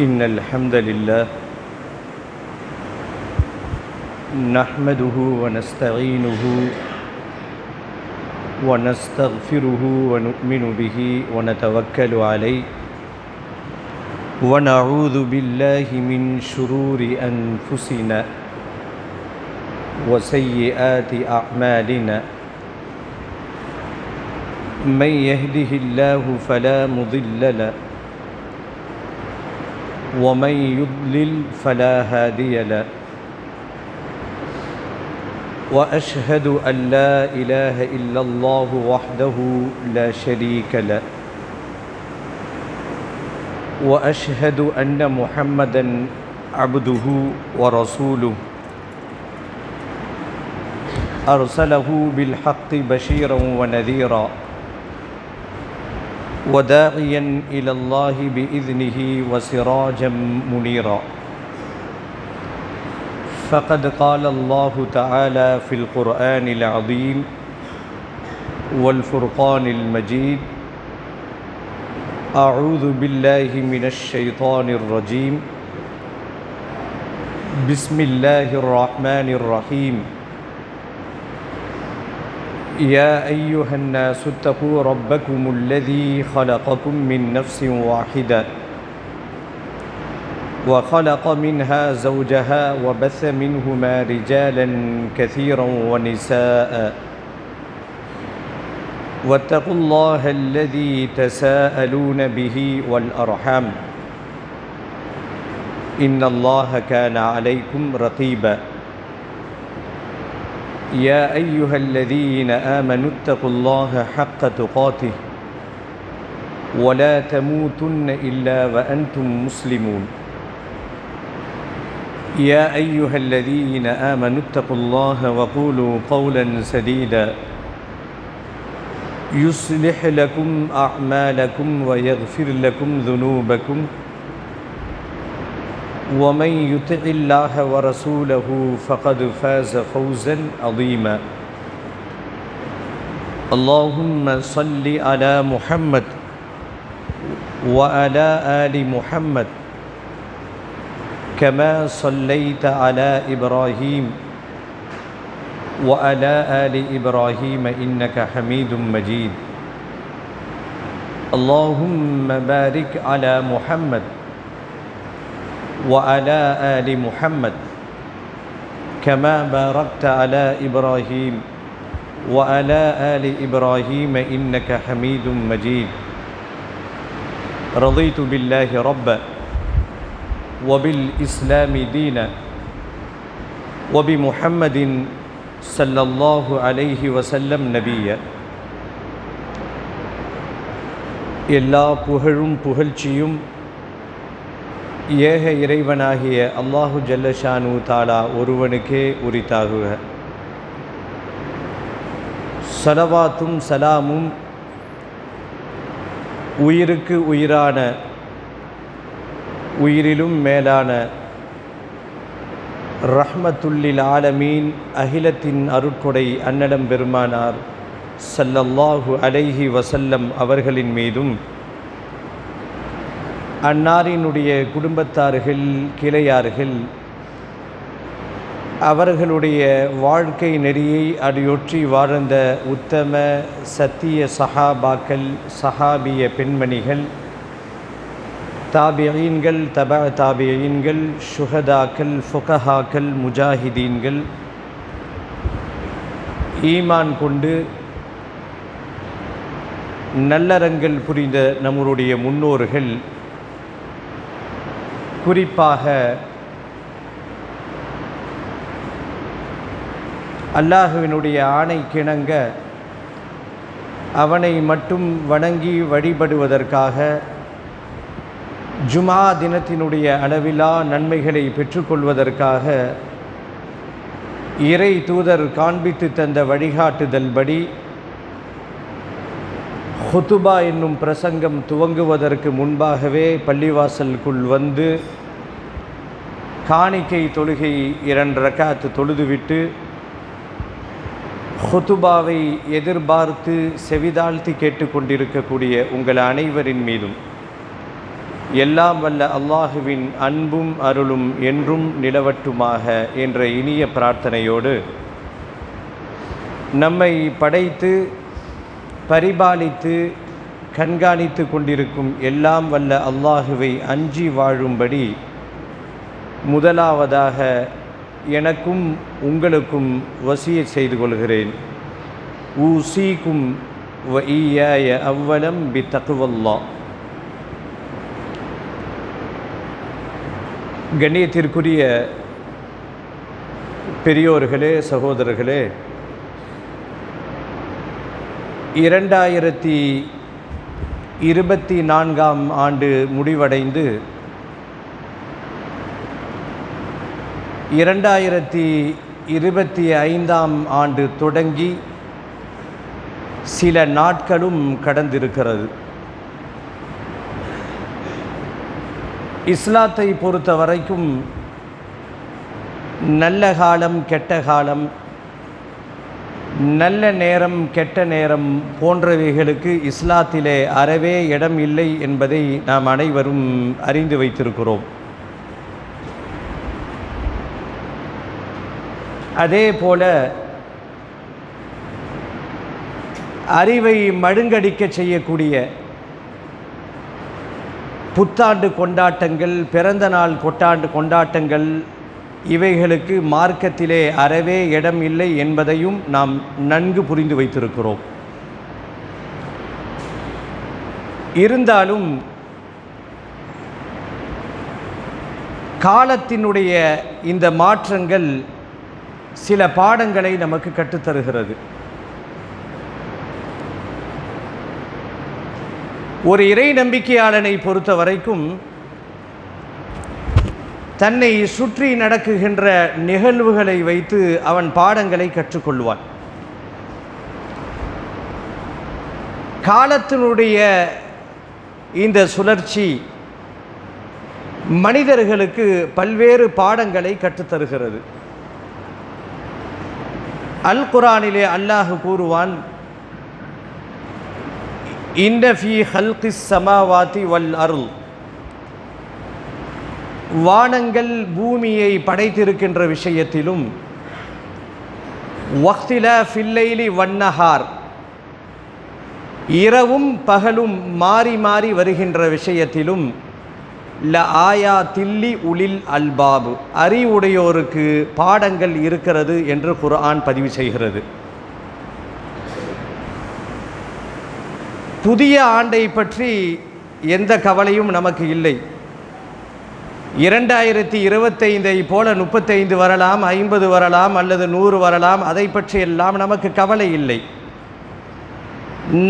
إن الحمد لله نحمده ونستعينه ونستغفره ونؤمن به ونتوكل عليه ونعوذ بالله من شرور أنفسنا وسيئات أعمالنا من يهده الله فلا مضل له ومن يضلل فلا هادي له وأشهد أن لا إله إلا الله وحده لا شريك له وأشهد أن محمدًا عبده ورسوله أرسله بالحق بشيرًا ونذيرًا وداعيًا إلى الله بإذنه وسراجًا منيرًا فقد قال الله تعالى في القرآن العظيم والفرقان المجيد أعوذ بالله من الشيطان الرجيم بسم الله الرحمن الرحيم يا أيها الناس اتقوا ربكم الذي خلقكم من نفس واحدة وخلق منها زوجها وبث منهما رجالا كثيرا ونساء واتقوا الله الذي تساءلون به والأرحام إن الله كان عليكم رقيبا يا أيها الذين آمنوا اتقوا الله حق تقاته ولا تموتن إلا وأنتم مسلمون يا أيها الذين آمنوا اتقوا الله وقولوا قولا سديدا يصلح لكم أعمالكم ويغفر لكم ذنوبكم ومن يطع الله ورسوله فقد فاز فوزا عظيما اللهم صل على محمد وعلى آل محمد كما صليت على إبراهيم وعلى آل إبراهيم إنك حميد مجيد اللهم بارك على محمد وعلى آل محمد كما باركت على إبراهيم وعلى آل إبراهيم إنك حميد مجيد رضيت بالله ربا وبالإسلام دينا وبمحمد صلى الله عليه وسلم نبيا எல்லா புகழும் புகழ்ச்சியும் ஏக இறைவனாகிய அல்லாஹு ஜல்லஷானு தாலா ஒருவனுக்கே உரித்தாகுக. ஸலவாத்தும் சலாமும் உயிருக்கு உயிரான உயிரிலும் மேலான ரஹ்மத்துல்லில் ஆலமீன் அகிலத்தின் அருட்கொடை அன்னலம் பெருமானார் ஸல்லல்லாஹு அலைஹி வஸல்லம் அவர்களின் மீதும் அன்னாரினுடைய குடும்பத்தார்கள் கிளையார்கள் அவர்களுடைய வாழ்க்கை நெறியை அடியொற்றி வாழ்ந்த உத்தம சத்திய சஹாபாக்கள் சஹாபிய பெண்மணிகள் தாபியீன்கள் தபா தாபியீன்கள் ஷுஹதாக்கள் ஃபுகஹாக்கள் முஜாஹிதீன்கள் ஈமான் கொண்டு நல்லறங்கள் புரிந்த நம்முடைய முன்னோர்கள் குறிப்பாக அல்லாஹுவினுடைய ஆணைக்கிணங்க அவனை மட்டும் வணங்கி வழிபடுவதற்காக ஜுமா தினத்தினுடைய அளவிலா நன்மைகளை பெற்றுக்கொள்வதற்காக இறை தூதர் காண்பித்து தந்த வழிகாட்டுதல்படி ஹுதுபா என்னும் பிரசங்கம் துவங்குவதற்கு முன்பாகவே பள்ளிவாசலுக்குள் வந்து காணிக்கை தொழுகை 2 ரக்காத் தொழுதுவிட்டு ஹுதுபாவை எதிர்பார்த்து செவிதாழ்த்தி கேட்டுக்கொண்டிருக்கக்கூடிய உங்கள் அனைவரின் மீதும் எல்லாம் வல்ல அல்லாஹுவின் அன்பும் அருளும் என்றும் நிலவட்டுமாக என்ற இனிய பிரார்த்தனையோடு நம்மை படைத்து பரிபாலித்து கண்காணித்து கொண்டிருக்கும் எல்லாம் வல்ல அல்லாஹுவை அஞ்சி வாழும்படி முதலாவதாக எனக்கும் உங்களுக்கும் வசியத் செய்து கொள்கிறேன். ஊசீக்கும் வ ஈயாய அவ்வலம் பித்தக்வல்லாஹ். கண்ணியத்திற்குரிய பெரியோர்களே, சகோதரர்களே, 2024ஆம் ஆண்டு முடிவடைந்து 2025ஆம் ஆண்டு தொடங்கி சில நாட்களும் கடந்திருக்கிறது. இஸ்லாத்தை பொறுத்த வரைக்கும் நல்ல காலம் கெட்ட காலம், நல்ல நேரம் கெட்ட நேரம் போன்றவைகளுக்கு இஸ்லாத்திலே அறவே இடம் இல்லை என்பதை நாம் அனைவரும் அறிந்து வைத்திருக்கிறோம். அதே போல அறிவை மழுங்கடிக்க செய்யக்கூடிய புத்தாண்டு கொண்டாட்டங்கள், பிறந்த நாள் கொண்டாட்டங்கள் இவைகளுக்கு மார்க்கத்திலே அறவே இடம் இல்லை என்பதையும் நாம் நன்கு புரிந்து வைத்திருக்கிறோம். இருந்தாலும் காலத்தினுடைய இந்த மாற்றங்கள் சில பாடங்களை நமக்கு கற்றுத்தருகிறது. ஒரு இறை நம்பிக்கையாளனை பொறுத்த வரைக்கும் தன்னை சுற்றி நடக்குகின்ற நிகழ்வுகளை வைத்து அவன் பாடங்களை கற்றுக்கொள்வான். காலத்தினுடைய இந்த சுழற்சி மனிதர்களுக்கு பல்வேறு பாடங்களை கற்றுத்தருகிறது. அல் குர்ஆனிலே அல்லாஹ் கூறுவான், இன்ன ஃபீ ஹல்கிஸ் ஸமாவாதி வல் அர்ள், வானங்கள் பூமியை படைத்திருக்கின்ற விஷயத்திலும், வக்திலாஃபில் லைலி வன்னஹார், இரவும் பகலும் மாறி மாறி வருகின்ற விஷயத்திலும், ல ஆயாத்தில்லி உலில் அல்பாபு, அறிவுடையோருக்கு பாடங்கள் இருக்கிறது என்று குர்ஆன் பதிவு செய்கிறது. புதிய ஆண்டை பற்றி எந்த கவலையும் நமக்கு இல்லை. 2025ஐ போல 35 வரலாம், 50 வரலாம், அல்லது 100 வரலாம். அதை பற்றி எல்லாம் நமக்கு கவலை இல்லை.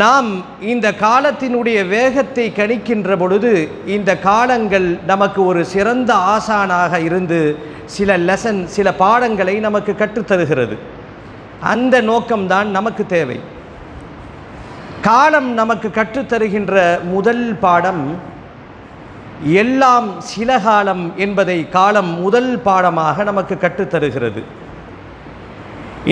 நாம் இந்த காலத்தினுடைய வேகத்தை கணிக்கின்ற பொழுது இந்த காலங்கள் நமக்கு ஒரு சிறந்த ஆசானாக இருந்து சில பாடங்களை நமக்கு கற்றுத்தருகிறது. அந்த நோக்கம்தான் நமக்கு தேவை. காலம் நமக்கு கற்றுத்தருகின்ற முதல் பாடம், எல்லாம் சில காலம் என்பதை காலம் முதல் பாடமாக நமக்கு கற்றுத்தருகிறது.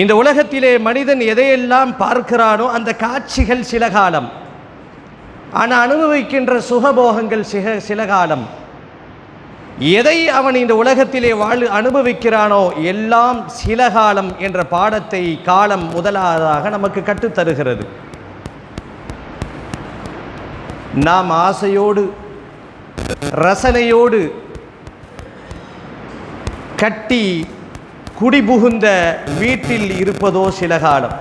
இந்த உலகத்திலே மனிதன் எதையெல்லாம் பார்க்கிறானோ அந்த காட்சிகள் சில காலம், ஆனால் அனுபவிக்கின்ற சுகபோகங்கள் சில காலம். எதை அவன் இந்த உலகத்திலே அனுபவிக்கிறானோ எல்லாம் சில காலம் என்ற பாடத்தை காலம் முதலாவதாக நமக்கு கற்றுத்தருகிறது. நாம் ஆசையோடு ரசனையோடு கட்டி குடிபுகுந்த வீட்டில் இருப்பதோ சில காலம்,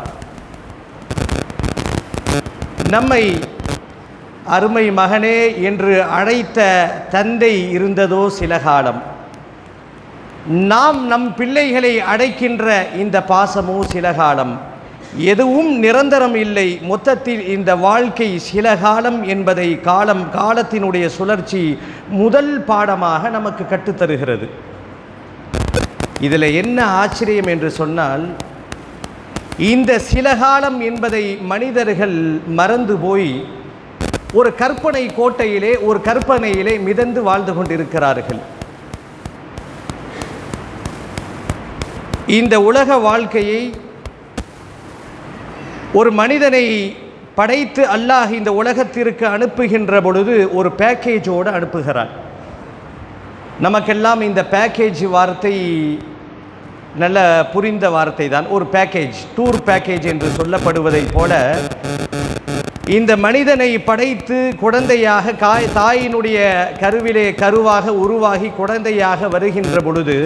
நம்மை அருமை மகனே என்று அழைத்த தந்தை இருந்ததோ சில காலம், நாம் நம் பிள்ளைகளை அழைக்கின்ற இந்த பாசமோ சில காலம். எதுவும் நிரந்தரம் இல்லை. மொத்தத்தில் இந்த வாழ்க்கை சில காலம் என்பதை காலத்தினுடைய சுழற்சி முதல் பாடமாக நமக்கு கற்றுத்தருகிறது. இதில் என்ன ஆச்சரியம் என்று சொன்னால், இந்த சில காலம் என்பதை மனிதர்கள் மறந்து போய் ஒரு கற்பனை கோட்டையிலே, ஒரு கற்பனையிலே மிதந்து வாழ்ந்து கொண்டிருக்கிறார்கள். இந்த உலக வாழ்க்கையை ஒரு மனிதனை படைத்து அல்லாஹ் இந்த உலகத்திற்கு அனுப்புகின்ற பொழுது ஒரு பேக்கேஜோடு அனுப்புகிறான். நமக்கெல்லாம் இந்த பேக்கேஜ் வார்த்தை நல்ல புரிந்த வார்த்தை தான். ஒரு பேக்கேஜ், டூர் பேக்கேஜ் என்று சொல்லப்படுவதைப் போல இந்த மனிதனை படைத்து குழந்தையாக தாயினுடைய கருவிலே கருவாக உருவாகி குழந்தையாக வருகின்ற பொழுது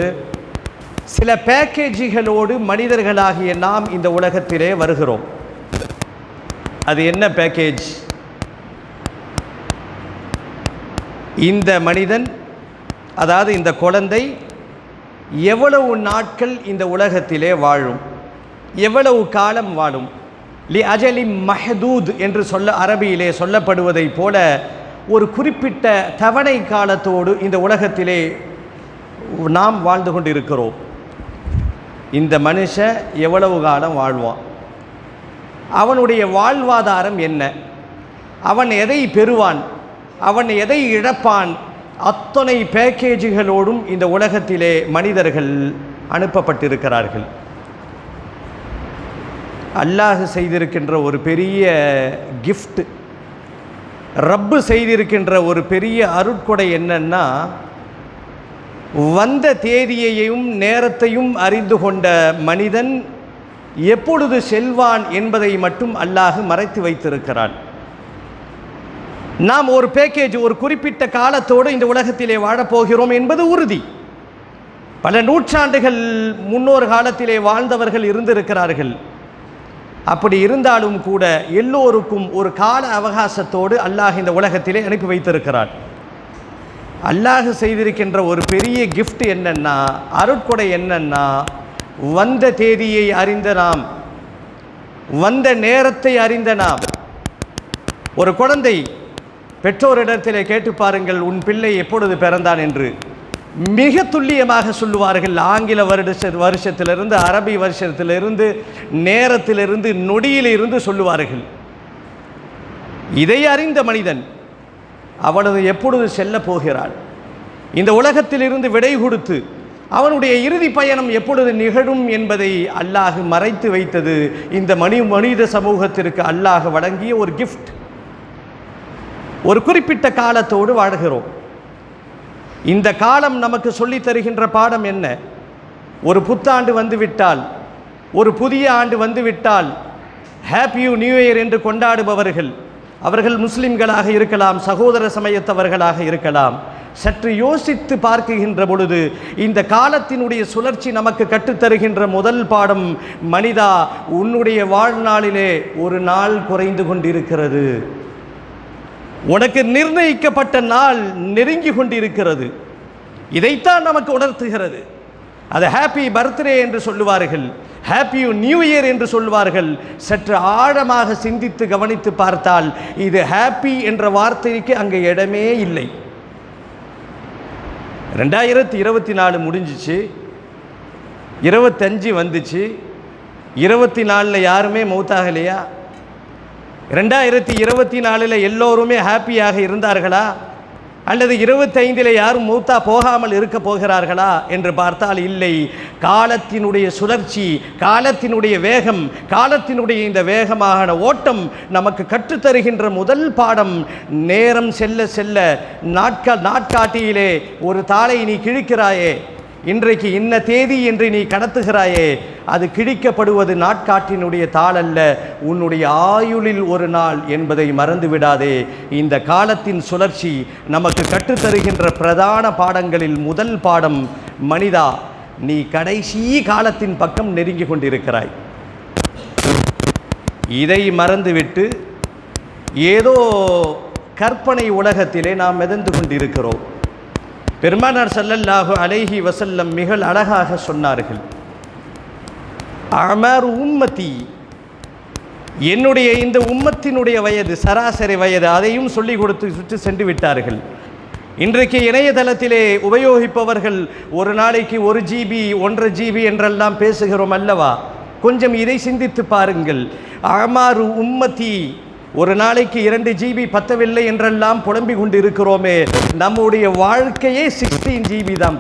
சில பேக்கேஜுகளோடு மனிதர்களாகிய நாம் இந்த உலகத்திலே வருகிறோம். அது என்ன பேக்கேஜ்? இந்த மனிதன், அதாவது இந்த குழந்தை எவ்வளவு நாட்கள் இந்த உலகத்திலே வாழும், எவ்வளவு காலம் வாழும். லி அஜலி மஹதூத் என்று அரபியிலே சொல்லப்படுவதைப் போல ஒரு குறிப்பிட்ட தவணை காலத்தோடு இந்த உலகத்திலே நாம் வாழ்ந்து கொண்டிருக்கிறோம். இந்த மனுஷன் எவ்வளவு காலம் வாழ்வான், அவனுடைய வாழ்வாதாரம் என்ன, அவன் எதை பெறுவான், அவன் எதை இழப்பான், அத்தனை பேக்கேஜுகளோடும் இந்த உலகத்திலே மனிதர்கள் அனுப்பப்பட்டிருக்கிறார்கள். அல்லாஹ் செய்திருக்கின்ற ஒரு பெரிய கிஃப்ட், ரப்பு செய்திருக்கின்ற ஒரு பெரிய அருட்கொடை என்னன்னா, வந்த தேதியையும் நேரத்தையும் அறிந்து கொண்ட மனிதன் எப்பொழுது செல்வான் என்பதை மட்டும் அல்லாஹ் மறைத்து வைத்திருக்கிறான். நாம் ஒரு பேக்கேஜ், ஒரு குறிப்பிட்ட காலத்தோடு இந்த உலகத்திலே வாழப்போகிறோம் என்பது உறுதி. பல நூற்றாண்டுகள் முன்னோர் காலத்திலே வாழ்ந்தவர்கள் இருந்திருக்கிறார்கள். அப்படி இருந்தாலும் கூட எல்லோருக்கும் ஒரு கால அவகாசத்தோடு அல்லாஹ் இந்த உலகத்திலே அனுப்பி வைத்திருக்கிறான். அல்லாஹ் செய்திருக்கின்ற ஒரு பெரிய கிஃப்ட் என்னன்னா, அருட்கொடை என்னன்னா, வந்த தேதியை அறிந்த நாம், வந்த நேரத்தை அறிந்த நாம். ஒரு குழந்தை பெற்றோரிடத்திலே கேட்டு பாருங்கள், உன் பிள்ளை எப்பொழுது பிறந்தான் என்று. மிக துல்லியமாக சொல்லுவார்கள். ஆங்கில வருஷத்திலிருந்து, அரபி வருஷத்திலிருந்து, நேரத்திலிருந்து, நொடியிலிருந்து சொல்லுவார்கள். இதை அறிந்த மனிதன் அவனது எப்பொழுது செல்ல போகிறான், இந்த உலகத்திலிருந்து விடை கொடுத்து அவனுடைய இறுதி பயணம் எப்பொழுது நிகழும் என்பதை அல்லாஹ் மறைத்து வைத்தது இந்த மனித சமூகத்திற்கு அல்லாஹ் வழங்கிய ஒரு கிஃப்ட். ஒரு குறிப்பிட்ட காலத்தோடு வாழ்கிறோம். இந்த காலம் நமக்கு சொல்லித் தருகின்ற பாடம் என்ன? ஒரு புத்தாண்டு வந்துவிட்டால், ஒரு புதிய ஆண்டு வந்துவிட்டால் ஹாப்பி நியூ இயர் என்று கொண்டாடுபவர்கள், அவர்கள் முஸ்லிம்களாக இருக்கலாம், சகோதர சமயத்தவர்களாக இருக்கலாம். சற்று யோசித்து பார்க்கின்ற பொழுது இந்த காலத்தினுடைய சுழற்சி நமக்கு கற்றுத்தருகின்ற முதல் பாடம், மனிதா, உன்னுடைய வாழ்நாளிலே ஒரு நாள் குறைந்து கொண்டிருக்கிறது. உனக்கு நிர்ணயிக்கப்பட்ட நாள் நெருங்கி கொண்டிருக்கிறது. இதைத்தான் நமக்கு உணர்த்துகிறது. அது ஹாப்பி பர்த்டே என்று சொல்லுவார்கள், ஹாப்பி நியூ இயர் என்று சொல்வார்கள். சற்று ஆழமாக சிந்தித்து கவனித்து பார்த்தால் இது ஹாப்பி என்ற வார்த்தைக்கு அங்கே இடமே இல்லை. 2024 முடிஞ்சிச்சு, 25 வந்துச்சு, 24 யாருமே மௌத்தாகலையா? 2024 எல்லோருமே ஹாப்பியாக இருந்தார்களா? அல்லது 25 யாரும் மௌத்தா போகாமல் இருக்க போகிறார்களா என்று பார்த்தால் இல்லை. காலத்தினுடைய சுழற்சி, காலத்தினுடைய வேகம், காலத்தினுடைய இந்த வேகமான ஓட்டம் நமக்கு கற்றுத்தருகின்ற முதல் பாடம், நேரம் செல்ல செல்ல நாட்காட்டியிலே ஒரு தாளை நீ கிழிக்கிறாயே, இன்றைக்கு இன்ன தேதி என்று நீ கடத்துகிறாயே, அது கிழிக்கப்படுவது நாட்காட்டினுடைய தாள் அல்ல, உன்னுடைய ஆயுளில் ஒரு நாள் என்பதை மறந்து விடாதே. இந்த காலத்தின் சுழற்சி நமக்கு கற்றுத்தருகின்ற பிரதான பாடங்களில் முதல் பாடம், மனிதா, நீ கடைசி காலத்தின் பக்கம் நெருங்கி கொண்டிருக்கிறாய். இதை மறந்துவிட்டு ஏதோ கற்பனை உலகத்திலே நாம் மிதந்து கொண்டிருக்கிறோம். பெருமானார் ஸல்லல்லாஹு அலைஹி வஸல்லம் மிக அழகாக சொன்னார்கள், அமர் உம்மதி, என்னுடைய இந்த உம்மத்தினுடைய வயது, சராசரி வயது, அதையும் சொல்லிக் கொடுத்து சுற்றி சென்று விட்டார்கள். இன்றைக்கு இணையதளத்திலே உபயோகிப்பவர்கள் ஒரு நாளைக்கு 1 GB 1.5 GB என்றெல்லாம் பேசுகிறோம் அல்லவா? கொஞ்சம் இதை சிந்தித்து பாருங்கள். அமர் உம்மதி, ஒரு நாளைக்கு 2 GB பத்தவில்லை என்றெல்லாம் புலம்பிக் கொண்டு இருக்கிறோமே, நம்முடைய வாழ்க்கையே 16 GB தான்.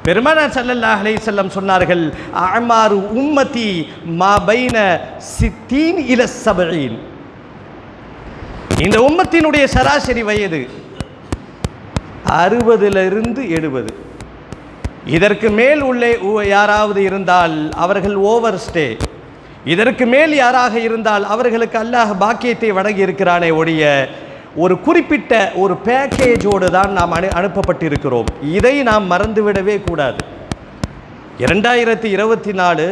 பெருமானார் ஸல்லல்லாஹு அலைஹி வஸல்லம் சொன்னார்கள், அஅமாரு உம்மதி மா பைன 60 இல 70. இந்த உம்மத்தினுடைய சராசரி வயது 60 70. இதற்கு மேல் உள்ளே யாராவது இருந்தால் அவர்கள் ஓவர் ஸ்டே. இதற்கு மேல் யாராக இருந்தால் அவர்களுக்கு அல்லாஹ் பாக்கியத்தை வழங்கி இருக்கிறானே ஒழிய ஒரு குறிப்பிட்ட ஒரு பேக்கேஜோடு தான் நாம் அனுப்பப்பட்டிருக்கிறோம். இதை நாம் மறந்துவிடவே கூடாது. 2024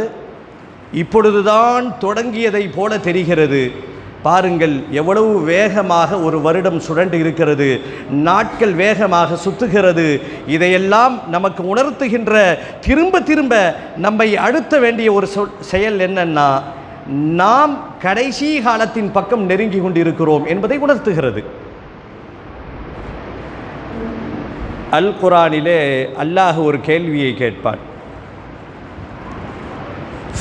இப்பொழுதுதான் தொடங்கியதை போல தெரிகிறது. பாருங்கள் எவ்வளவு வேகமாக ஒரு வருடம் சுழண்டு இருக்கிறது, நாட்கள் வேகமாக சுத்துகிறது. இதையெல்லாம் நமக்கு உணர்த்துகின்ற திரும்ப திரும்ப நம்மை அழுத்த வேண்டிய ஒரு செயல் என்னன்னா, நாம் கடைசி காலத்தின் பக்கம் நெருங்கி கொண்டிருக்கிறோம் என்பதை உணர்த்துகிறது. அல் குர்ஆனிலே அல்லாஹ் ஒரு கேள்வியை கேட்பான்.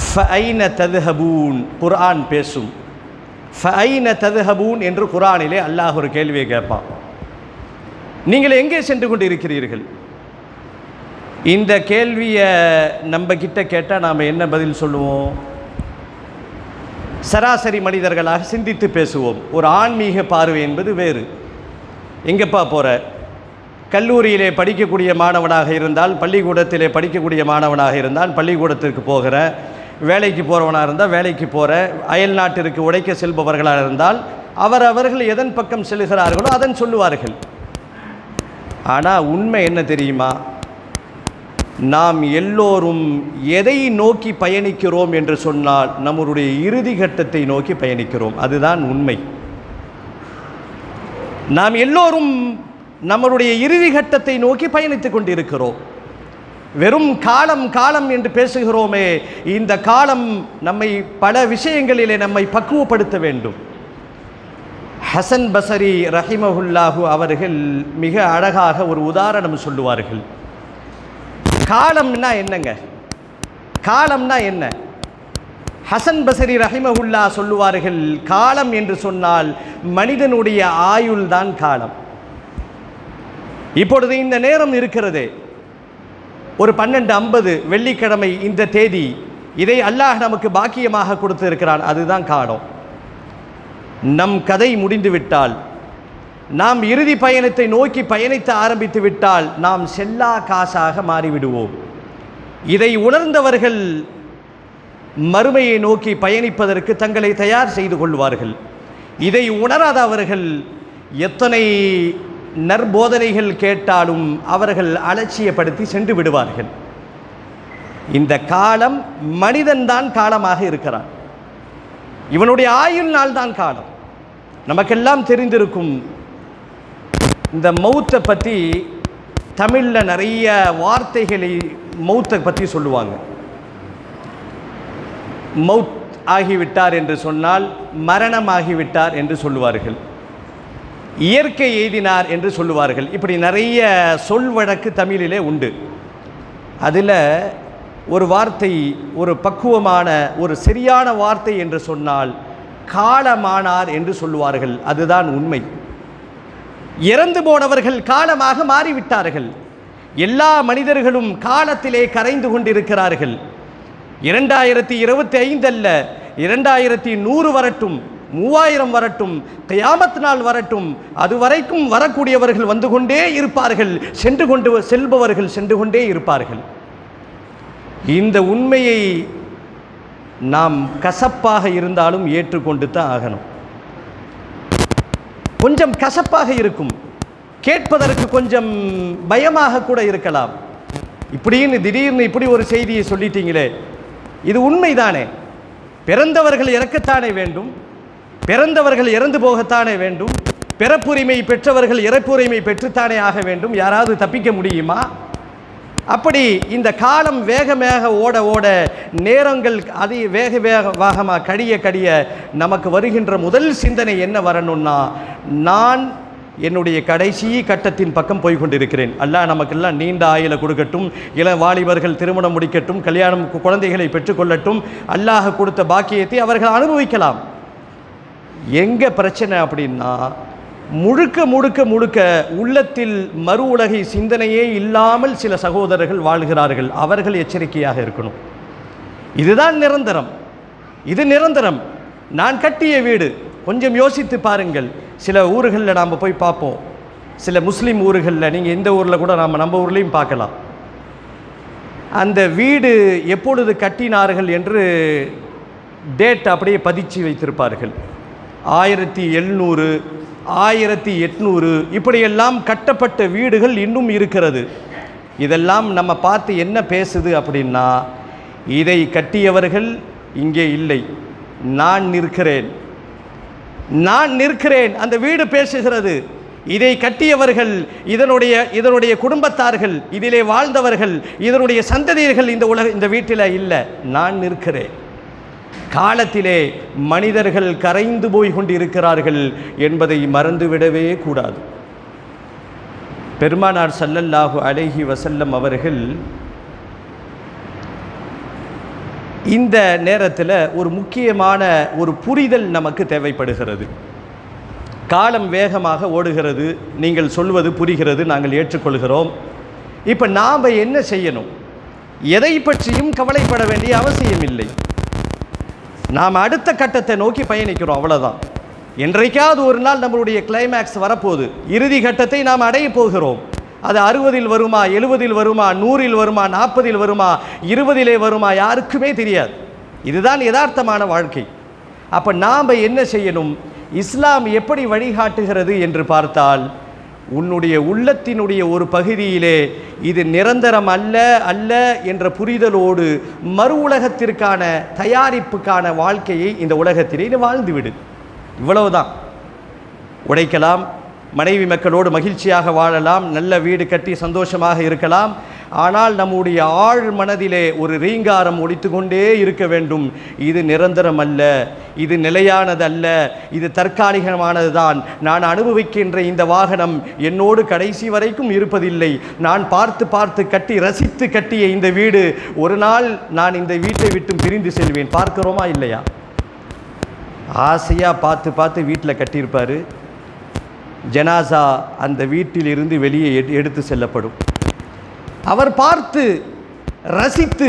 ஃபஐன தத்ஹபூன், குர்ஆன் பேசும். ஃபஐன தத்ஹபூன் என்று குர்ஆனிலே அல்லாஹ் ஒரு கேள்வியை கேட்பான். நீங்கள் எங்கே சென்று கொண்டு இருக்கிறீர்கள்? இந்த கேள்வியை நம்ம கிட்ட கேட்டால் நாம் என்ன பதில் சொல்லுவோம்? சராசரி மனிதர்களாக சிந்தித்து பேசுவோம். ஒரு ஆன்மீக பார்வை என்பது வேறு. எங்கேப்பா போகிற? கல்லூரியிலே படிக்கக்கூடிய மாணவனாக இருந்தால், பள்ளிக்கூடத்திலே படிக்கக்கூடிய மாணவனாக இருந்தால் பள்ளிக்கூடத்திற்கு போகிற, வேலைக்கு போகிறவனாக இருந்தால் வேலைக்கு போகிற, அயல் நாட்டிற்கு உழைக்க செல்பவர்களாக இருந்தால் அவர்கள் எதன் பக்கம் செல்கிறார்களோ அதன் சொல்லுவார்கள். ஆனால் உண்மை என்ன தெரியுமா? நாம் எல்லோரும் எதை நோக்கி பயணிக்கிறோம் என்று சொன்னால் நம்முடைய இறுதி கட்டத்தை நோக்கி பயணிக்கிறோம். அதுதான் உண்மை. நாம் எல்லோரும் நம்முடைய இறுதி கட்டத்தை நோக்கி பயணித்துக் கொண்டிருக்கிறோம். வெறும் காலம் காலம் என்று பேசுகிறோமே, இந்த காலம் நம்மை பல விஷயங்களிலே நம்மை பக்குவப்படுத்த வேண்டும். ஹசன் பஸரி ரஹிமஹுல்லாஹு அவர்கள் மிக அழகாக ஒரு உதாரணம் சொல்லுவார்கள். காலம்னா என்னங்க? காலம்னா என்ன? ஹசன் பஸரி ரஹிமஹுல்லா சொல்லுவார்கள், காலம் என்று சொன்னால் மனிதனுடைய ஆயுள் தான் காலம். இப்பொழுது இந்த நேரம் இருக்கிறதே, ஒரு 12:50 வெள்ளிக்கிழமை இந்த தேதி, இதை அல்லாஹ் நமக்கு பாக்கியமாக கொடுத்திருக்கிறான். அதுதான் காலம். நம் கதை முடிந்து விட்டால், நாம் இறுதி பயணத்தை நோக்கி பயணித்து ஆரம்பித்து விட்டால் நாம் செல்லா காசாக மாறிவிடுவோம். இதை உணர்ந்தவர்கள் மறுமையை நோக்கி பயணிப்பதற்கு தங்களை தயார் செய்து கொள்வார்கள். இதை உணராதவர்கள் எத்தனை நற்போதனைகள் கேட்டாலும் அவர்கள் அலட்சியப்படுத்தி சென்று விடுவார்கள். இந்த காலம் மனிதன்தான் காலமாக இருக்கிறான். இவனுடைய ஆயுள் நாள் தான் காலம். நமக்கெல்லாம் தெரிந்திருக்கும். இந்த மௌத்தை பற்றி தமிழில் நிறைய வார்த்தைகளை மௌத்தை பற்றி சொல்லுவாங்க. மௌத் ஆகிவிட்டார் என்று சொன்னால் மரணமாகிவிட்டார் என்று சொல்லுவார்கள். இயற்கை எய்தினார் என்று சொல்லுவார்கள். இப்படி நிறைய சொல் வழக்கு தமிழிலே உண்டு. அதில் ஒரு வார்த்தை, ஒரு பக்குவமான ஒரு சரியான வார்த்தை என்று சொன்னால் காலமானார் என்று சொல்லுவார்கள். அதுதான் உண்மை. இறந்து போனவர்கள் காலமாக மாறிவிட்டார்கள். எல்லா மனிதர்களும் காலத்திலே கரைந்து கொண்டிருக்கிறார்கள். 2025 அல்ல, 2100 வரட்டும், 3000 வரட்டும், கியாமத் நாள் வரட்டும், அதுவரைக்கும் வரக்கூடியவர்கள் வந்து கொண்டே இருப்பார்கள், செல்பவர்கள் சென்று கொண்டே இருப்பார்கள். இந்த உண்மையை நாம் கசப்பாக இருந்தாலும் ஏற்றுக்கொண்டு தான் ஆகணும். கொஞ்சம் கசப்பாக இருக்கும், கேட்பதற்கு கொஞ்சம் பயமாக கூட இருக்கலாம். இப்படின்னு திடீர்னு இப்படி ஒரு செய்தியை சொல்லிட்டீங்களே, இது உண்மைதானே? பிறந்தவர்கள் இறக்கத்தானே வேண்டும், பிறந்தவர்கள் இறந்து போகத்தானே வேண்டும், பிறப்புரிமை பெற்றவர்கள் இறப்புரிமை பெற்றுத்தானே ஆக வேண்டும். யாராவது தப்பிக்க முடியுமா? அப்படி இந்த காலம் வேகமாக ஓட ஓட, நேரங்கள் அதை வேகமாக கடிய நமக்கு வருகின்ற முதல் சிந்தனை என்ன வரணும்னா, நான் என்னுடைய கடைசி கட்டத்தின் பக்கம் போய் கொண்டிருக்கிறேன். அல்லாஹ் நமக்கெல்லாம் நீண்ட ஆயுளை கொடுக்கட்டும், இளம் வாலிபர்கள் திருமணம் முடிக்கட்டும், கல்யாணம் குழந்தைகளை பெற்றுக்கொள்ளட்டும், அல்லாஹ் கொடுத்த பாக்கியத்தை அவர்கள் அனுபவிக்கலாம். எங்கே பிரச்சனை அப்படின்னா, முழுக்க முழுக்க முழுக்க உள்ளத்தில் மறு உலகை சிந்தனையே இல்லாமல் சில சகோதரர்கள் வாழ்கிறார்கள். அவர்கள் எச்சரிக்கையாக இருக்கணும். இதுதான் நிரந்தரம், இது நிரந்தரம். நான் கட்டிய வீடு, கொஞ்சம் யோசித்து பாருங்கள். சில ஊர்களில் நாம் போய் பார்ப்போம், சில முஸ்லீம் ஊர்களில், நீங்கள் இந்த ஊரில் கூட நம்ம ஊர்லேயும் பார்க்கலாம். அந்த வீடு எப்பொழுது கட்டினார்கள் என்று டேட் அப்படியே பதிச்சு வைத்திருப்பார்கள். 1700, 1800 இப்படியெல்லாம் கட்டப்பட்ட வீடுகள் இன்னும் இருக்கிறது. இதெல்லாம் நம்ம பார்த்து என்ன பேசுது அப்படின்னா, இதை கட்டியவர்கள் இங்கே இல்லை, நான் நிற்கிறேன், அந்த வீடு பேசுகிறது. இதை கட்டியவர்கள், இதனுடைய குடும்பத்தார்கள், இதிலே வாழ்ந்தவர்கள், இதனுடைய சந்ததியர்கள் இந்த வீட்டில் இல்லை, நான் நிற்கிறேன். காலத்திலே மனிதர்கள் கரைந்து போய் கொண்டிருக்கிறார்கள் என்பதை மறந்துவிடவே கூடாது. பெருமானார் ஸல்லல்லாஹு அலைஹி வஸல்லம் அவர்கள் இந்த நேரத்தில் ஒரு முக்கியமான ஒரு புரிதல் நமக்கு தேவைப்படுகிறது. காலம் வேகமாக ஓடுகிறது, நீங்கள் சொல்வது புரிகிறது, நாங்கள் ஏற்றுக்கொள்கிறோம். இப்போ நாம் என்ன செய்யணும்? எதை பற்றியும் கவலைப்பட வேண்டிய அவசியம் இல்லை. நாம் அடுத்த கட்டத்தை நோக்கி பயணிக்கிறோம், அவ்வளோதான். என்றைக்காவது ஒரு நாள் நம்மளுடைய கிளைமேக்ஸ் வரப்போகுது, இறுதி கட்டத்தை நாம் அடைய போகிறோம். அது 60 வருமா, 70 வருமா, 100 வருமா, 40 வருமா, 20 வருமா, யாருக்குமே தெரியாது. இதுதான் யதார்த்தமான வாழ்க்கை. அப்போ நாம் என்ன செய்யணும்? இஸ்லாம் எப்படி வழிகாட்டுகிறது என்று பார்த்தால், உன்னுடைய உள்ளத்தினுடைய ஒரு பகுதியிலே இது நிரந்தரம் அல்ல என்ற புரிதலோடு மறு உலகத்திற்கான தயாரிப்புக்கான வாழ்க்கையை இந்த உலகத்திலே வாழ்ந்துவிடு. இவ்வளவுதான். உழைக்கலாம், மனைவி மக்களோடு மகிழ்ச்சியாக வாழலாம், நல்ல வீடு கட்டி சந்தோஷமாக இருக்கலாம். ஆனால் நம்முடைய ஆழ் மனதிலே ஒரு ரீங்காரம் ஒலித்து கொண்டே இருக்க வேண்டும். இது நிரந்தரம் அல்ல, இது நிலையானதல்ல, இது தற்காலிகமானது தான். நான் அனுபவிக்கின்ற இந்த வாகனம் என்னோடு கடைசி வரைக்கும் இருப்பதில்லை. நான் பார்த்து கட்டி ரசித்து கட்டிய இந்த வீடு ஒரு நாள் நான் இந்த வீட்டை விட்டு பிரிந்து செல்வேன். பார்க்கிறோமா இல்லையா? ஆசையாக பார்த்து வீட்டில் கட்டியிருப்பார். ஜனாசா அந்த வீட்டிலிருந்து வெளியே எடுத்து செல்லப்படும். அவர் பார்த்து ரசித்து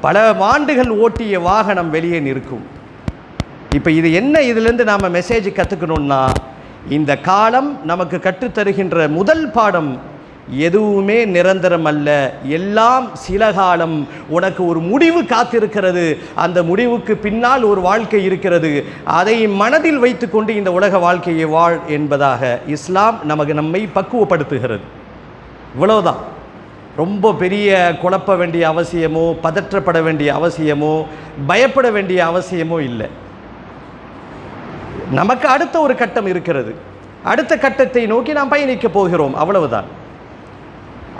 பல ஆண்டுகள் ஓட்டிய வாகனம் வெளியே நிற்கும். இப்போ இது என்ன? இதிலிருந்து நாம் மெசேஜ் கற்றுக்கணுன்னா, இந்த காலம் நமக்கு கற்றுத்தருகின்ற முதல் பாடம், எதுவுமே நிரந்தரம் அல்ல, எல்லாம் சில காலம். உனக்கு ஒரு முடிவு காத்திருக்கிறது, அந்த முடிவுக்கு பின்னால் ஒரு வாழ்க்கை இருக்கிறது. அதை மனதில் வைத்துக்கொண்டு இந்த உலக வாழ்க்கையை வாழ் என்பதாக இஸ்லாம் நம்மை பக்குவப்படுத்துகிறது. இவ்வளவுதான். ரொம்ப பெரிய குழப்ப வேண்டிய அவசியமோ, பதற்றப்பட வேண்டிய அவசியமோ, பயப்பட வேண்டிய அவசியமோ இல்லை. நமக்கு அடுத்த ஒரு கட்டம் இருக்கிறது, அடுத்த கட்டத்தை நோக்கி நாம் பயணிக்கப் போகிறோம், அவ்வளவுதான்.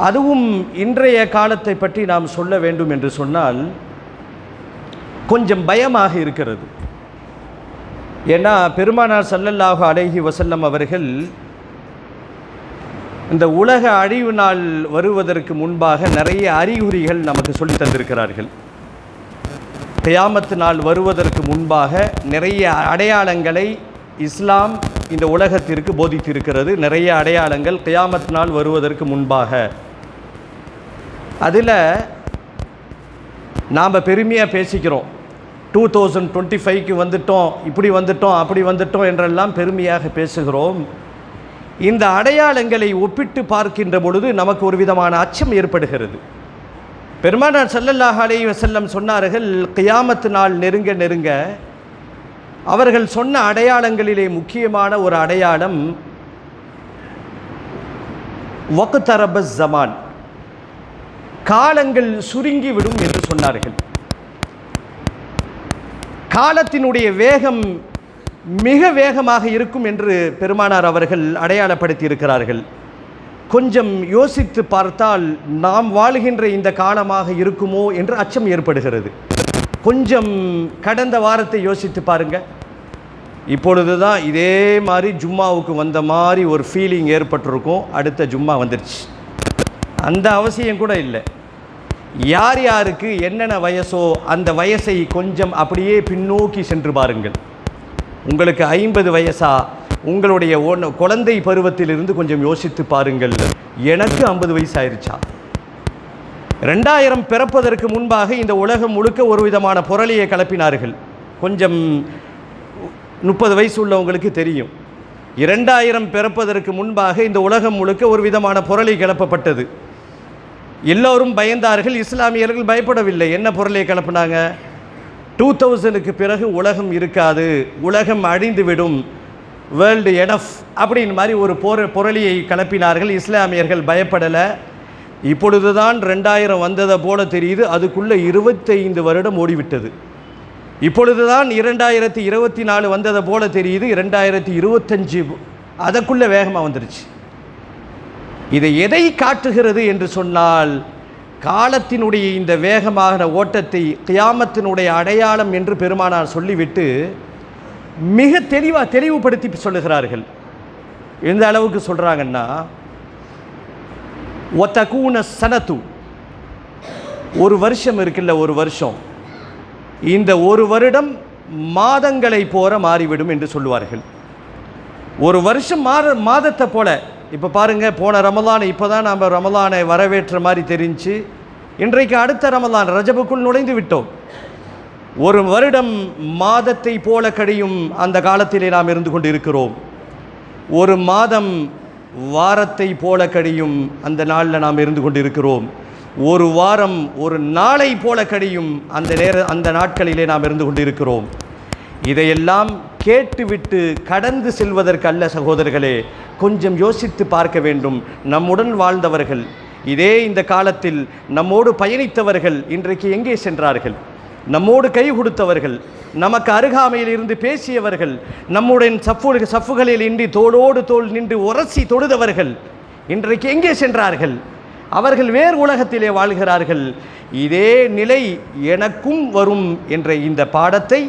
அதுவும் இன்றைய காலத்தை பற்றி நாம் சொல்ல வேண்டும் என்று சொன்னால் கொஞ்சம் பயமாக இருக்கிறது. ஏன்னா பெருமானார் ஸல்லல்லாஹு அலைஹி வஸல்லம் அவர்கள் இந்த உலக அழிவு நாள் வருவதற்கு முன்பாக நிறைய அறிகுறிகள் நமக்கு சொல்லி தந்திருக்கிறார்கள். கியாமத்து நாள் வருவதற்கு முன்பாக நிறைய அடையாளங்களை இஸ்லாம் இந்த உலகத்திற்கு போதித்திருக்கிறது. நிறைய அடையாளங்கள் கியாமத்து நாள் வருவதற்கு முன்பாக. அதில் நாம் பெருமையாக பேசிக்கிறோம், 2025க்கு வந்துட்டோம், இப்படி வந்துட்டோம், அப்படி வந்துட்டோம் என்றெல்லாம் பெருமையாக பேசுகிறோம். இந்த அடையாளங்களை ஒப்பிட்டு பார்க்கின்ற பொழுது நமக்கு ஒரு விதமான அச்சம் ஏற்படுகிறது. பெருமானார் ஸல்லல்லாஹு அலைஹி வஸல்லம் சொன்னார்கள், கியாமத்து நாள் நெருங்க அவர்கள் சொன்ன அடையாளங்களிலே முக்கியமான ஒரு அடையாளம் வக்தரபஸ் ஜமான், காலங்கள் சுருங்கிவிடும் என்று சொன்னார்கள். காலத்தினுடைய வேகம் மிக வேகமாக இருக்கும் என்று பெருமானார் அவர்கள் அடையாளப்படுத்தி இருக்கிறார்கள். கொஞ்சம் யோசித்து பார்த்தால் நாம் வாழுகின்ற இந்த காலமாக இருக்குமோ என்று அச்சம் ஏற்படுகிறது. கொஞ்சம் கடந்த வாரத்தை யோசித்து பாருங்க. இப்பொழுது தான் இதே மாதிரி ஜும்மாவுக்கு வந்த மாதிரி ஒரு ஃபீலிங் ஏற்பட்டிருக்கும். அடுத்த ஜும்மா வந்துருச்சு, அந்த அவசியம் கூட இல்லை. யார் யாருக்கு என்னென்ன வயசோ அந்த வயசை கொஞ்சம் அப்படியே பின்னோக்கி சென்று பாருங்கள். உங்களுக்கு 50 வயசா, உங்களுடைய குழந்தை பருவத்திலிருந்து கொஞ்சம் யோசித்து பாருங்கள். எனக்கு 50 வயசு ஆயிருச்சா? 2000 பிறப்பதற்கு முன்பாக இந்த உலகம் முழுக்க ஒரு விதமான புரளியை கிளப்பினார்கள். கொஞ்சம் 30 வயசு உள்ளவங்களுக்கு தெரியும். 2000 பிறப்பதற்கு முன்பாக இந்த உலகம் முழுக்க ஒரு விதமான புரளி கிளப்பப்பட்டது. எல்லோரும் பயந்தார்கள், இஸ்லாமியர்கள் பயப்படவில்லை. என்ன புரளியை கிளப்பினாங்க? 2000க்கு பிறகு உலகம் இருக்காது, உலகம் அழிந்துவிடும், வேர்ல்டு எனஃப் அப்படின்னு மாதிரி ஒரு புரளியை கிளப்பினார்கள். இஸ்லாமியர்கள் பயப்படலை. இப்பொழுதுதான் 2000 வந்ததை போல தெரியுது. அதுக்குள்ளே 25 வருடம் ஓடிவிட்டது. இப்பொழுதுதான் 2024 வந்ததை போல தெரியுது. 2025 அதற்குள்ளே வேகமாக வந்துருச்சு. இதை எதை காட்டுகிறது என்று சொன்னால், காலத்தினுடைய இந்த வேகமான ஓட்டத்தை கியாமத்தினுடைய அடையாளம் என்று பெருமானார் சொல்லிவிட்டு மிக தெளிவுபடுத்தி சொல்லுகிறார்கள். எந்த அளவுக்கு சொல்கிறாங்கன்னா, ஒத்தகூன சனத்து, ஒரு வருஷம் இருக்குல்ல, ஒரு வருஷம், இந்த ஒரு வருடம் மாதங்களை போல மாறிவிடும் என்று சொல்லுவார்கள். ஒரு வருஷம் மாதத்தை போல. இப்போ பாருங்கள், போன ரமலான் இப்போ தான் நாம் ரமலானை வரவேற்ற மாதிரி தெரிஞ்சு, இன்றைக்கு அடுத்த ரமலான் ரஜபுக்குள் நுழைந்து விட்டோம். ஒரு வருடம் மாதத்தை போல கழியும் அந்த காலத்திலே நாம் இருந்து கொண்டு இருக்கிறோம். ஒரு மாதம் வாரத்தை போல கழியும் அந்த நாளில் நாம் இருந்து கொண்டு இருக்கிறோம். ஒரு வாரம் ஒரு நாளை போல கழியும் அந்த நாட்களிலே நாம் இருந்து கொண்டு இருக்கிறோம். இதையெல்லாம் கேட்டுவிட்டு கடந்து செல்வதற்கு அல்ல சகோதரர்களே, கொஞ்சம் யோசித்து பார்க்க வேண்டும். நம்முடன் வாழ்ந்தவர்கள், இதே இந்த காலத்தில் நம்மோடு பயணித்தவர்கள் இன்றைக்கு எங்கே சென்றார்கள்? நம்மோடு கை கொடுத்தவர்கள், நமக்கு அருகாமையில் இருந்து பேசியவர்கள், நம்முடைய சஃப்புகளில் இன்றி தோளோடு தோள் நின்று உரசி தொழுதவர்கள் இன்றைக்கு எங்கே சென்றார்கள்? அவர்கள் வேறு உலகத்திலே வாழ்கிறார்கள். இதே நிலை எனக்கும் வரும் என்ற இந்த பாடத்தை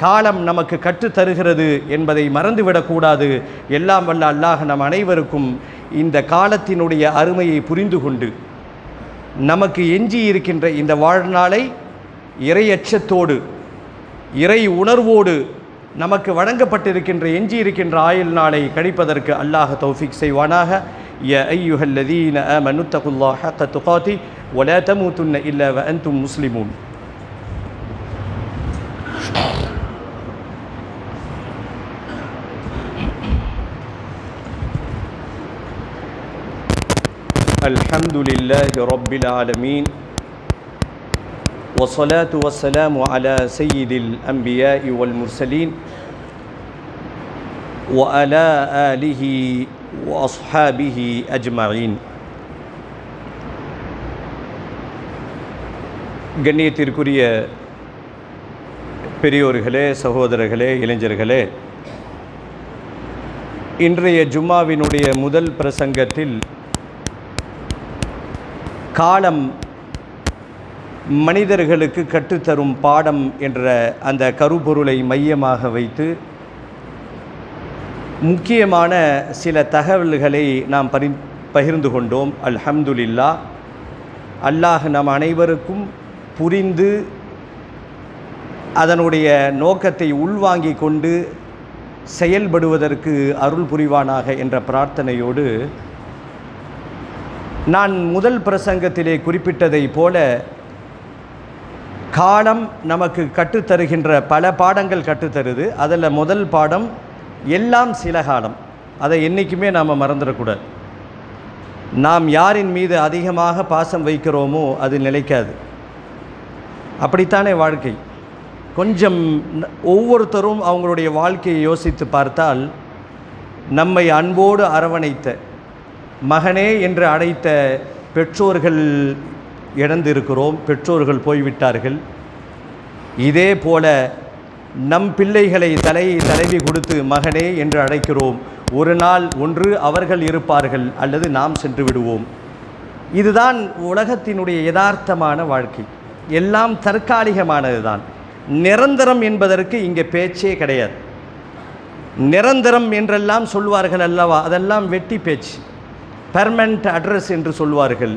காலம் நமக்கு கற்றுத்தருகிறது என்பதை மறந்துவிடக்கூடாது. எல்லாம் வல்ல அல்லாஹ் நம் அனைவருக்கும் இந்த காலத்தினுடைய அருமையை புரிந்து கொண்டு நமக்கு எஞ்சி இருக்கின்ற இந்த வாழ்நாளை இறை அச்சத்தோடு இறை உணர்வோடு நமக்கு வழங்கப்பட்டிருக்கின்ற எஞ்சி இருக்கின்ற ஆயுள் நாளை கழிப்பதற்கு அல்லாஹ் தௌஃபீக் செய்வானாக. யா அய்யுஹல்லதீன ஆமனு தகுல்லாஹ ஹக்க துகாதி வலா தமூதுன்ன இல்லா வஅன்தும் முஸ்லிமூன். அல்ஹம்துலில்லாஹி ரப்பில் ஆலமீன் والصلاة والسلام على سيد الأنبياء والمرسلين وعلى آله وأصحابه أجمعين. கண்ணியத்திற்குரிய பெரியோர்களே, சகோதரர்களே, இளைஞர்களே, இன்றைய ஜும்மாவினுடைய முதல் பிரசங்கத்தில் காலம் மனிதர்களுக்கு கற்றுத்தரும் பாடம் என்ற அந்த கருப்பொருளை மையமாக வைத்து முக்கியமான சில தகவல்களை நாம் பகிர்ந்து கொண்டோம். அல்ஹம்துலில்லாஹ். அல்லாஹ் நம் அனைவருக்கும் புரிந்து அதனுடைய நோக்கத்தை உள்வாங்கி கொண்டு செயல்படுவதற்கு அருள் புரிவானாக என்ற பிரார்த்தனையோடு, நான் முதல் பிரசங்கத்திலே குறிப்பிட்டதை போல காலம் நமக்கு கற்றுத்தருகின்ற பல பாடங்கள் கற்றுத்தருது. அதில் முதல் பாடம் எல்லாம் சில காலம். அதை என்றைக்குமே நாம் மறந்துடக்கூடாது. நாம் யாரின் மீது அதிகமாக பாசம் வைக்கிறோமோ அது நிலைக்காது. அப்படித்தானே வாழ்க்கை. கொஞ்சம் ஒவ்வொருத்தரும் அவங்களுடைய வாழ்க்கையை யோசித்து பார்த்தால், நம்மை அன்போடு அரவணைத்த, மகனே என்று அழைத்த பெற்றோர்கள் இழந்திருக்கிறோம், பெற்றோர்கள் போய்விட்டார்கள். இதே போல நம் பிள்ளைகளை தலைவி கொடுத்து மகனே என்று அழைக்கிறோம். ஒரு நாள் ஒன்று அவர்கள் இருப்பார்கள் அல்லது நாம் சென்று விடுவோம். இதுதான் உலகத்தினுடைய யதார்த்தமான வாழ்க்கை. எல்லாம் தற்காலிகமானது தான். நிரந்தரம் என்பதற்கு இங்கே பேச்சே கிடையாது. நிரந்தரம் என்றெல்லாம் சொல்வார்கள் அல்லவா, அதெல்லாம் வெட்டி பேச்சு. பெர்மனண்ட் அட்ரஸ் என்று சொல்வார்கள்.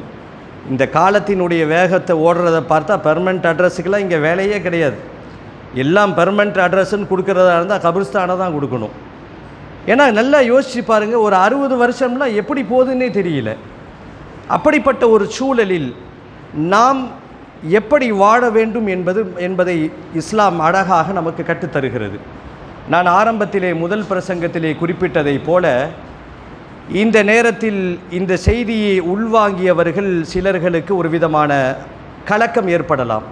இந்த காலத்தினுடைய வேகத்தை ஓடுறதை பார்த்தா பெர்மனண்ட் அட்ரஸுக்கெல்லாம் இங்கே வேலையே கிடையாது. எல்லாம் பெர்மனண்ட் அட்ரஸ்ன்னு கொடுக்குறதா இருந்தால் கபிரிஸ்தானை தான் கொடுக்கணும். ஏன்னா நல்லா யோசிச்சு பாருங்கள், ஒரு 60 வருஷம்லாம் எப்படி போகுதுன்னே தெரியல. அப்படிப்பட்ட ஒரு சூழலில் நாம் எப்படி வாழ வேண்டும் என்பதை இஸ்லாம் அழகாக நமக்கு கற்றுத்தருகிறது. நான் ஆரம்பத்திலே முதல் பிரசங்கத்திலே குறிப்பிட்டதைப் போல இந்த நேரத்தில் இந்த செய்தியை உள்வாங்கியவர்கள் சிலர்களுக்கு ஒரு விதமான கலக்கம் ஏற்படலாம்.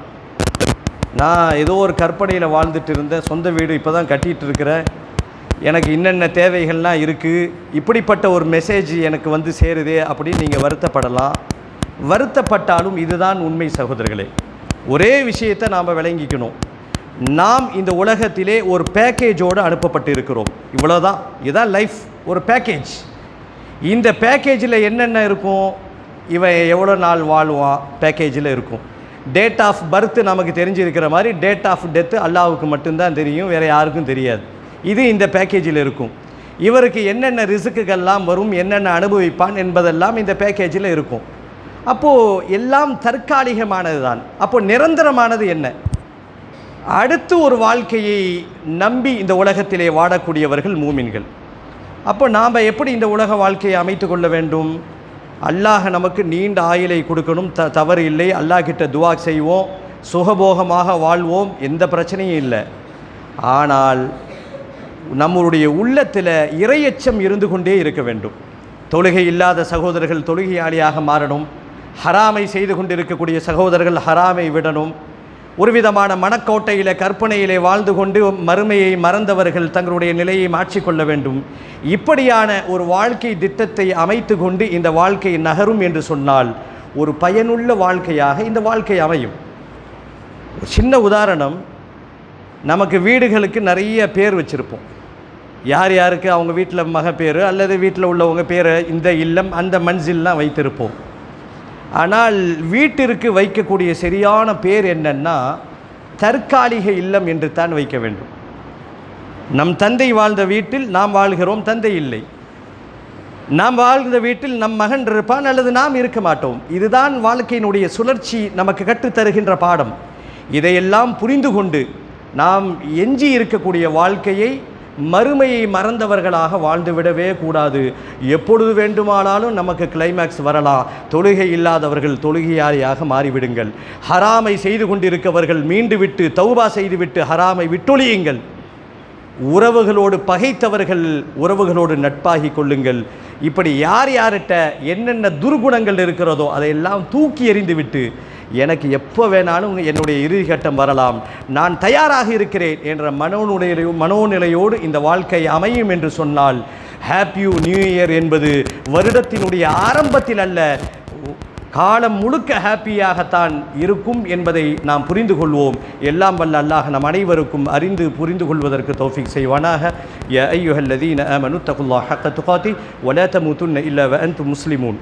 நான் ஏதோ ஒரு கற்பனையில் வாழ்ந்துட்டு இருந்தேன், சொந்த வீடு இப்போ தான் கட்டிகிட்டு இருக்கிறேன், எனக்கு என்னென்ன தேவைகள்லாம் இருக்குது, இப்படிப்பட்ட ஒரு மெசேஜ் எனக்கு வந்து சேருதே அப்படின்னு நீங்கள் வருத்தப்படலாம். வருத்தப்பட்டாலும் இதுதான் உண்மை சகோதரர்களே. ஒரே விஷயத்தை நாம் விளங்கிக்கணும். நாம் இந்த உலகத்திலே ஒரு பேக்கேஜோடு அனுப்பப்பட்டு இருக்கிறோம். இவ்வளோதான், இதுதான் லைஃப், ஒரு பேக்கேஜ். இந்த பேக்கேஜில் என்னென்ன இருக்கும், இவன் எவ்வளோ நாள் வாழ்வான் பேக்கேஜில் இருக்கும். டேட் ஆஃப் பர்த் நமக்கு தெரிஞ்சிருக்கிற மாதிரி டேட் ஆஃப் டெத்து அல்லாஹ்வுக்கு மட்டும்தான் தெரியும், வேறு யாருக்கும் தெரியாது. இது இந்த பேக்கேஜில் இருக்கும். இவருக்கு என்னென்ன ரிஸ்க்குகள்லாம் வரும், என்னென்ன அனுபவிப்பான் என்பதெல்லாம் இந்த பேக்கேஜில் இருக்கும். அப்போது எல்லாம் தற்காலிகமானது தான். அப்போது நிரந்தரமானது என்ன? அடுத்து ஒரு வாழ்க்கையை நம்பி இந்த உலகத்திலே வாழக்கூடியவர்கள் மூமின்கள். அப்போ நாம் எப்படி இந்த உலக வாழ்க்கையை அமைத்து கொள்ள வேண்டும்? அல்லாஹ் நமக்கு நீண்ட ஆயுளை கொடுக்கணும், தவறு இல்லை. அல்லாஹ் கிட்ட துவா செய்வோம், சுகபோகமாக வாழ்வோம், எந்த பிரச்சனையும் இல்லை. ஆனால் நம்முடைய உள்ளத்தில் இறையச்சம் இருந்து கொண்டே இருக்க வேண்டும். தொழுகை இல்லாத சகோதரர்கள் தொழுகையாளியாக மாறணும். ஹராமை செய்து கொண்டிருக்கக்கூடிய சகோதரர்கள் ஹராமை விடணும். ஒரு விதமான மனக்கோட்டையில் கற்பனையிலே வாழ்ந்து கொண்டு மறுமையை மறந்தவர்கள் தங்களுடைய நிலையை மாற்றிக்கொள்ள வேண்டும். இப்படியான ஒரு வாழ்க்கை திட்டத்தை அமைத்து கொண்டு இந்த வாழ்க்கை நகரும் என்று சொன்னால் ஒரு பயனுள்ள வாழ்க்கையாக இந்த வாழ்க்கை அமையும். சின்ன உதாரணம், நமக்கு வீடுகளுக்கு நிறைய பேர் வச்சுருப்போம். யார் யாருக்கு அவங்க வீட்டில் மக பேர் அல்லது வீட்டில் உள்ளவங்க பேரை இந்த இல்லம் அந்த மன்சில்லாம் வைத்திருப்போம். ஆனால் வீட்டிற்கு வைக்கக்கூடிய சரியான பேர் என்னன்னா தற்காலிக இல்லம் என்று தான் வைக்க வேண்டும். நம் தந்தை வாழ்ந்த வீட்டில் நாம் வாழ்கிறோம், தந்தை இல்லை. நாம் வாழ்ந்த வீட்டில் நம் மகன் இருப்பான் அல்லது நாம் இருக்க மாட்டோம். இதுதான் வாழ்க்கையினுடைய சுழற்சி நமக்கு கற்றுத்தருகின்ற பாடம். இதையெல்லாம் புரிந்து கொண்டு நாம் எஞ்சி இருக்கக்கூடிய வாழ்க்கையை மறுமையை மறந்தவர்களாக வாழ்ந்துவிடவே கூடாது. எப்பொழுது வேண்டுமானாலும் நமக்கு கிளைமேக்ஸ் வரலாம். தொழுகை இல்லாதவர்கள் தொழுகையாளியாக மாறிவிடுங்கள். ஹராமை செய்து கொண்டிருக்கவர்கள் மீண்டு விட்டு தௌபா செய்துவிட்டு ஹராமை விட்டொழியுங்கள். உறவுகளோடு பகைத்தவர்கள் உறவுகளோடு நட்பாகி கொள்ளுங்கள். இப்படி யார் யார்கிட்ட என்னென்ன துர்குணங்கள் இருக்கிறதோ அதையெல்லாம் தூக்கி எறிந்துவிட்டு எனக்கு எப்போ வேணாலும் என்னுடைய இறுதி கட்டம் வரலாம், நான் தயாராக இருக்கிறேன் என்ற மனோநிலையோடு இந்த வாழ்க்கை அமையும் என்று சொன்னால் ஹாப்பி நியூ இயர் என்பது வருடத்தினுடைய ஆரம்பத்தில் அல்ல, காலம் முழுக்க ஹாப்பியாகத்தான் இருக்கும் என்பதை நாம் புரிந்து கொள்வோம். எல்லாம் வல்ல அல்லாஹ் நம் அனைவருக்கும் அறிந்து புரிந்து கொள்வதற்கு தௌஃபீக் செய்வானாக. யா அய்யுஹல்லதீன ஆமனு தகுல்லாஹ் ஹக்க துகாத்தி வலா தமூதுன்ன இல்லா வஅன்தும் முஸ்லிமூன்.